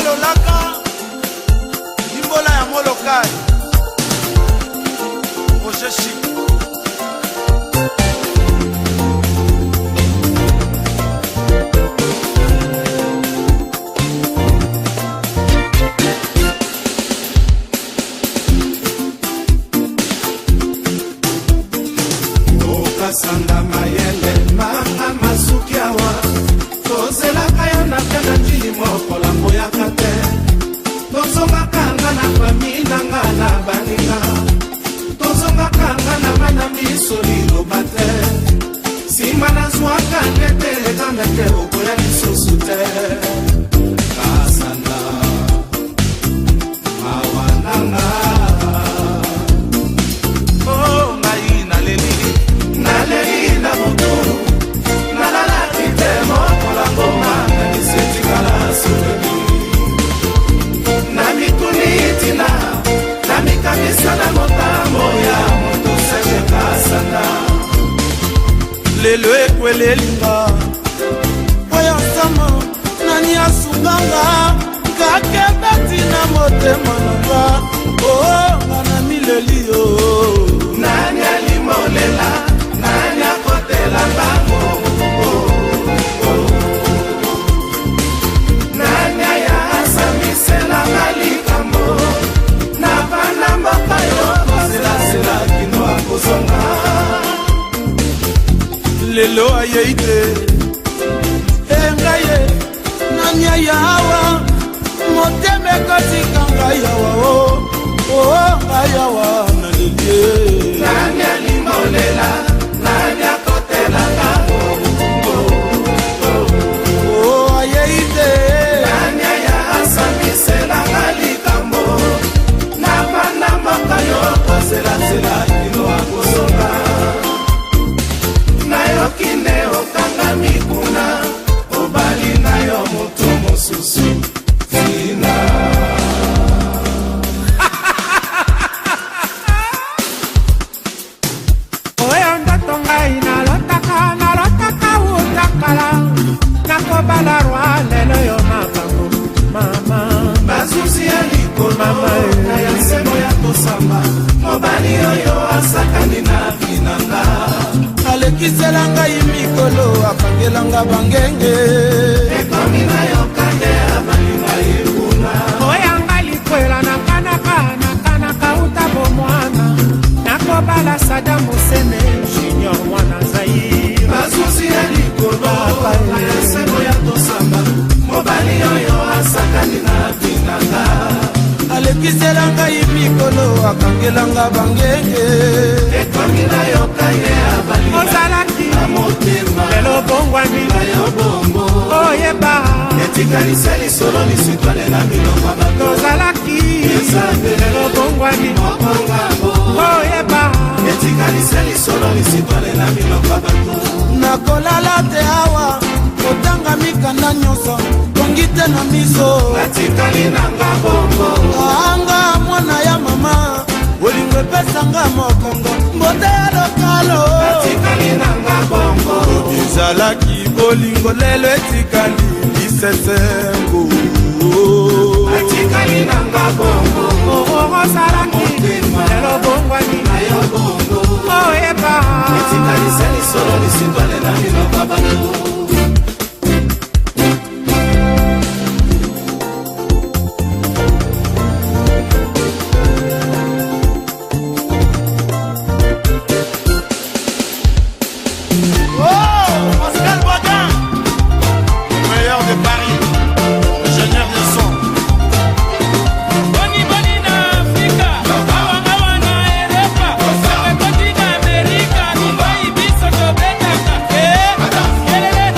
Lolaka Imbola ya Molokai Roger Chic Sanda mayele manga masuki awa tozelaka yo na pena njili moko la moyaka te tozongaka nga na fami nanga na baninga tozongaka nga na bana miso liloba te nsima nazwaka ndete etandake okoya lisusu te kasanda mawa nanga lelo ekwelelinga oyo nsama nani asunganga kakebeti na motema nanga nga na mileli yo nani alimolela nani akotela bango nani ayasamiselanga likambo na bana mboka yo koselasela kino akozonga lelo ayei te engaye nani ayawa motema ekotika ngai awa ngai awa na lelie nani alimolela nani akotelanga ayei te nani ayasamiselanga likambo na bana mboka yo koselasela kino akozonga nayokine okanga mikuna obali na yo moto mosusu tina oyo ndoto ngai nalotaka utakala nakobala rwa lelo yo makambo mama bazuzi ya likolo na ya nsemo ya kosamba mobali oyo asakani na binanga alekisela ngai mikolo akangelanga bangenge ekomi na yo kande abalinga ekuna oyanga likwela nakanaka uta bomwana nakobala sada mosene junior mwana zaire bazuzi ya likolo na ya nsemo ya kosamba mobali oyo asakani na binanga alekisela ngai mikolo akangelanga bangenge ekomi na yo kande abalinga ozalaki motema lelo bongwani na yo bongo oyeba etikalisa lisolo lisitwale na biloko bato tozalaki lelo bongwani mokongambo oyeba etikalisa lisolo lisitwale na biloko bato nakolala te awa kotanga mikanda nyonso tongi te na miso natikali nanga bongo anga mwana ya mama olingo epesanga mokongo mbote ya lokalo natikali nanga bongo ezalaki bolingo lelo etikali lisesengo natikali nanga bongo ozalaki lelo bongwani na yo bongo oyeba etikalisa lisolo lisitwale na biloko bato Kelele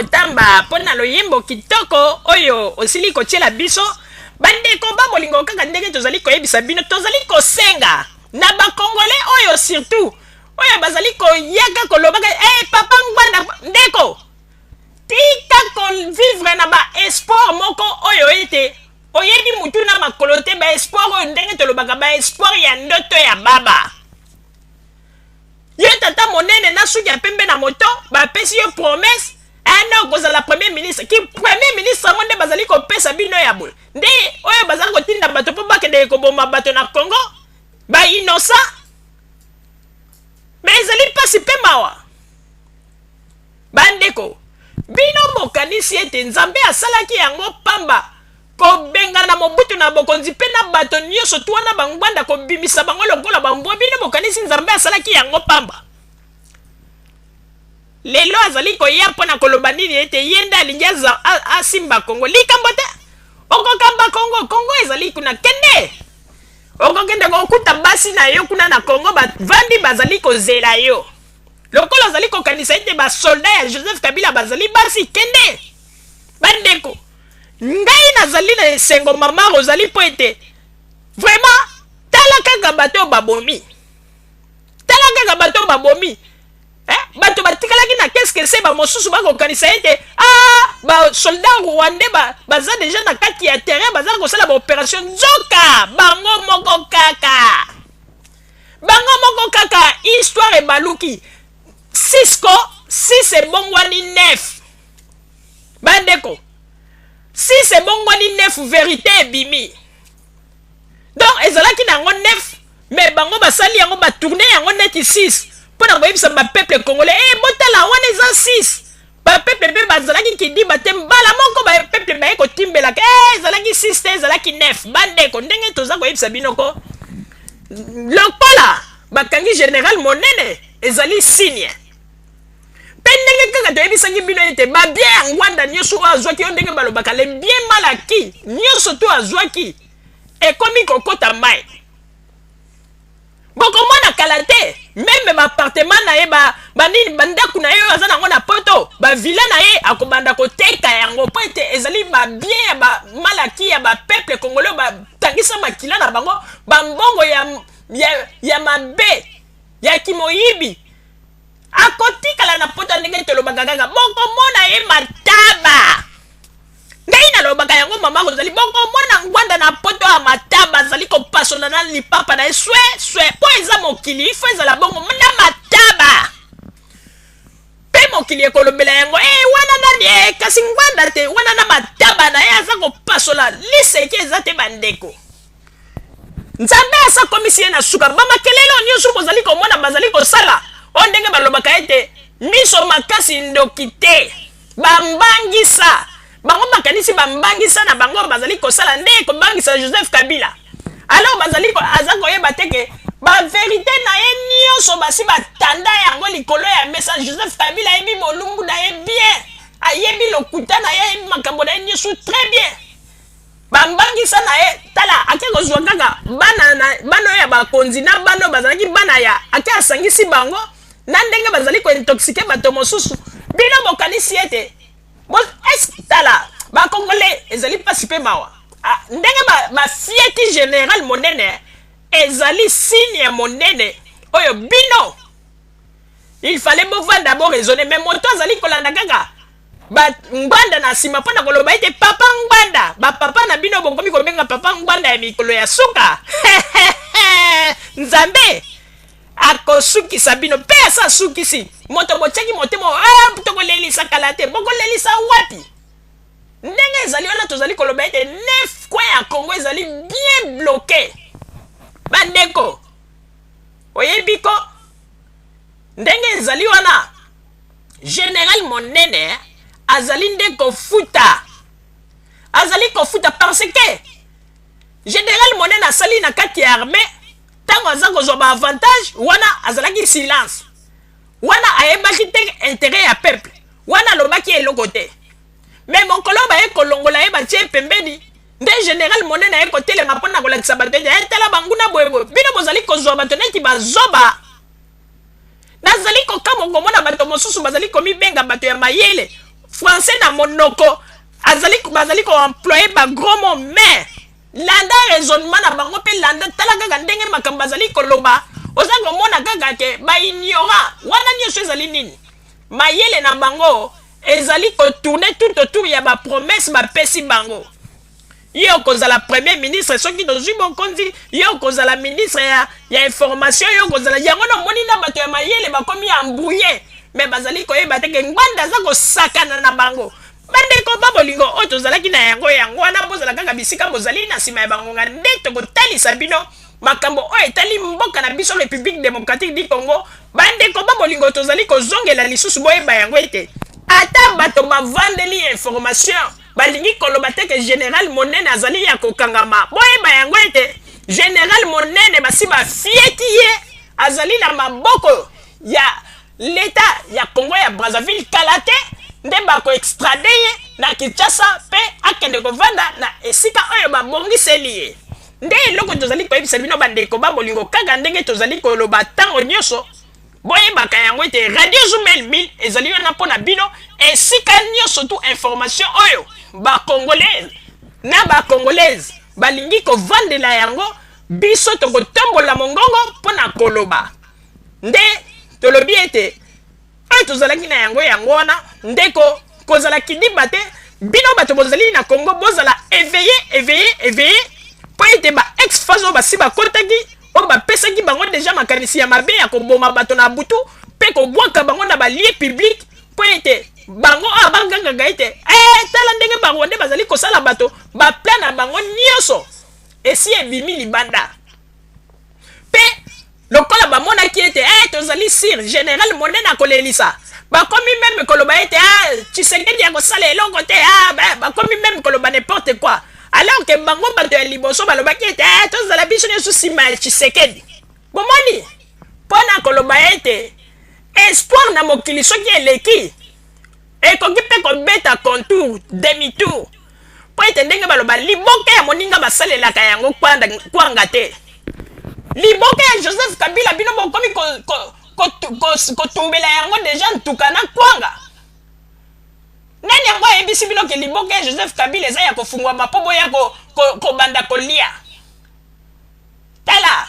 kotamba pona loyembo kitoko oyo osili kotiela biso bandeko ba bolingo kaka ndenge tozali koyebisa bino tozali kosenga na bakongolais oyo surtout oyo bazali koyaka kolobaka papa ngwanda ndeko tika vivre na ba espoir moko oyo ete oyebi mutu na makolo te ba espoir oyo ndenge tolobaka ba espoir ya ndoto ya baba ye tata monene na suki ya pembe na moto bapesi yo promesse ano kozala premier ministre ki premier ministre yango nde bazali kopesa bino ya boye nde oyo bazali kotinda bato mpo bakende koboma bato na Congo ba innocent mais ezali mpasi mpe mawa bandeko bino bokanisi ete nzambe asalaki yango pamba kobenga na mobutu na bokonzi mpe na bato nyonso tu wana bangwanda kobimisa bango lokola bambwa bino bokanisi nzambe asalaki yango pamba lelo azali koya mpona koloba nini ete ye nde alingi asimba Kongo likambo te okokamba Kongo ezali kuna kende okokende kokuta basi na yo kuna na Kongo bavandi bazali kozela yo lokola azali kokanisa ete basolda ya Joseph Kabila bazali basi kende bandeko ngai nazali na esengo mama ozali po ete vraiment tala kaka bato babomi bato batikalaki na keske bamosusu bakokanisa ete basolda rwandais baza deja na kati ya terrain baza kosala baopération nzoka bango moko kaka histoire ebaluki 6 ebongwani 9 bandeko 6 ebongwani 9 vérité ebimi donc ezalaki nango 9 mais bango basali yango batourne yango neti 6 mpona koyebisa bapeuple congolais botala wana eza 6 bapeuple mpe bazalaki kidimba te mbala moko bapeuple baye kotimbelaka ezalaki 6 te ezalaki 9 bandeko ndenge toza koyebisa binoko lokola bakangi général monene ezali signe mpe ndenge kaka toyebisaki bino ete babien ya ngwanda nyonso oyo azwaki yo ndenge balobaka le bien malaki nyonso to azwaki ekomi kokota mai bokomona kala te meme bapartement na ye banini bandako na ye oyo aza nango na poto bavila na ye akobanda koteka yango mpo ete ezali babien ya bamalaki ya bapeuple congolais oyo batangisa makila na bango bambongo ya mabe ya kimoyibi akotikala na poto ndenge tolobaka kaka bokomona ye mataba ngai nalobaka yango mama kozali bokomona ngwanda na poto ya mataba azali kopasona na lipapa na ye swe po eza mokili ifo ezala bongo na mataba mpe mokili ekolobela yango wana nani kasi ngwanda te wana na mataba na ye aza kopasola liseki eza te bandeko nzambe asakomisi ye na suka bamakelelo nyonso bozali komona bazali kosala o ndenge balobaka ete miso makasi ndoki te bambangisa bango makanisi bambangisa na bango bazali kosala nde kobangisa Joseph Kabila alors bazali aza koyeba teke baverité na ye nyonso basi batanda yango likolo ya mesa Joseph Kabila ayebi molumbu na ye bien ayebi lokuta na ye ayebi makambo na ye nyonso très bien bambangisa na ye tala ake kozwa kaka bana oyo ya bakonzi na bana bazalaki bana ya ake asangisi bango na ndenge bazali kointoxike bato mosusu bino bokanisi ete tala bakongolais ezali mpasi mpe mawa ndenge bafieti général monene ezali signe ya monene oyo bino il fallait bovanda d'abord raisonner mais moto azali kolanda kaka ngwanda na nsima mpona koloba ete papa ngwanda bapapa na bino bongomi kobenga papa ngwanda ya mikolo ya suka nzambe akosukisa bino mpe asa sukisi moto botiaki motema tokolelisa kala te bokolelisa wapi ndenge ezali wana tozali koloba ete 9 coin ya Congo ezali bien bloqué bandeko oyebi ko ndenge ezali wana général monene azali nde kofuta parce que général monene asali na kati ya armée tango aza kozwa baavantage wana azalaki silence wana ayebaki te intérêt ya peuple wana alobaki eloko te mais mokolo baye kolongola ye batie pembeni nde général monene aye kotelema mpona kolakisa bato ete tala banguna boyeboye bino bozali kozwa bato neti bazoba nazali kokamwa komona bato mosusu bazali komibenga bato ya mayele français na monoko bazali ko employer ba gros mot mais landa raisonnement na bango pe landa tala kaka ndenge makambo bazali koloba oza komona kaka ke ba ignora wana nyonso ezali nini mayele na bango ezali kotourne tout autour ya ba promesse bapesi bango yo kozala premier ministre soki tozwi bokonzi yo kozala ministre ya information yo kozala yango na moni na bato ya mayele bakomi embrouillé mais bazali koyeba teke ngwanda aza kosakana na bango bandeko babolingo oyo tozalaki na yango wana bozala kaka bisika bozali na nsima ya bangonga nde tokotalisa bino makambo oyo etali mboka na biso république démocratique du congo bandeko babolingo tozali kozongela lisusu boyeba yango ete ata bato bavandeli information balingi koloba teke général monene azali ya kokangama boyeba yango ete général monene basi bafieti ye azali na maboko ya l'état ya congo ya brazzaville kala te nde bakoextrade ye na kinshasa mpe akende kovanda na esika oyo babongiseli ye nde eloko tozali koyebisa bino bandeko babolingo kaka ndenge tozali koloba ntango nyonso boyebaka yango ete radio zumel 1000 ezali wana mpona bino esika nyonso tu information oyo bacongolaise na bacongolaise balingi kovandela yango biso tokotombola mongongo mpona koloba nde tolobi ete oyo tozalaki na yango wana ndeko kozala kidiba te bino bato bozali na congo bozala éveillé mpo ete ba ex-phase oyo basi bakotaki oyo bapesaki bango deja makanisi ya mabe ya koboma bato na butu mpe kobwaka bango na balie public mpo ete bango oyo bangangaka ete tala ndenge bango nde bazali kosala bato baplan na bango nyonso esi ebimi libanda mpe lokola bamonaki ete tozali sire général monene akolelisa bakomi meme koloba ete Tshisekedi akosala eloko te bakomi meme koloba n'importe quoi alors que bango bato ya liboso balobaki ete tozala biso nyonso nsima ya Tshisekedi bomoni mpona koloba ete espoir na mokili soki eleki ekoki mpe kobeta contour demi tour mpo ete ndenge baloba liboka ya moninga basalelaka yango kwanga te liboka ya Joseph Kabila bino bokomi kotumbela yango deja ntuka na kwanga nani yango ayebisi bino ke liboka ya Joseph Kabila eza ya kofungwa mapobo ya kobanda kolia tala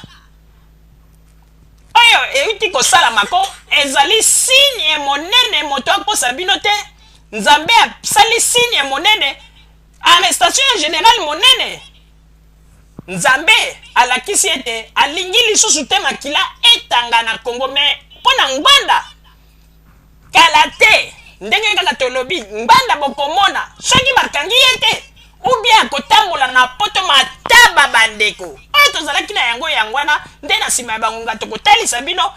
oyo euti kosalamako ezali signe monene moto akosa bino te nzambe asali signe monene arrestation ya général monene nzambe alakisi ete alingi lisusu te makila etanga na Congo me mpona ngwanda kala te ndenge kaka tolobi ngwanda bokomona soki bakangi ye te ubien akotambola na poto mataba bandeko oyo tozalaki na yango wana nde na nsima ya bangonga tokotalisa bino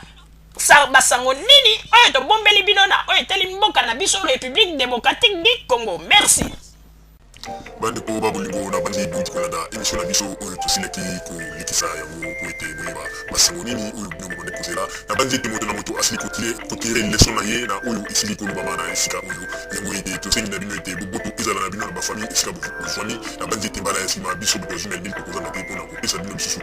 basango nini oyo tobombeli bino na oyo etali mboka na biso république démocratique du Congo. Merci. bandeko babolingo na bandi bongi kolanda émission na biso oyo tosilaki kolekisa yango po ete boyeba basango nini oyo bino bobande kozela na bandi ete moto na moto asili kotire leson na ye na oyo esili kolobama na esika oyo yango ete tosengi na bino ete boboto ezala na bino na bafamille esika bofami na bandi ete mbala ya nsima biso boto ya journal 1000 tokozanga te mpona kopesa bino lisusu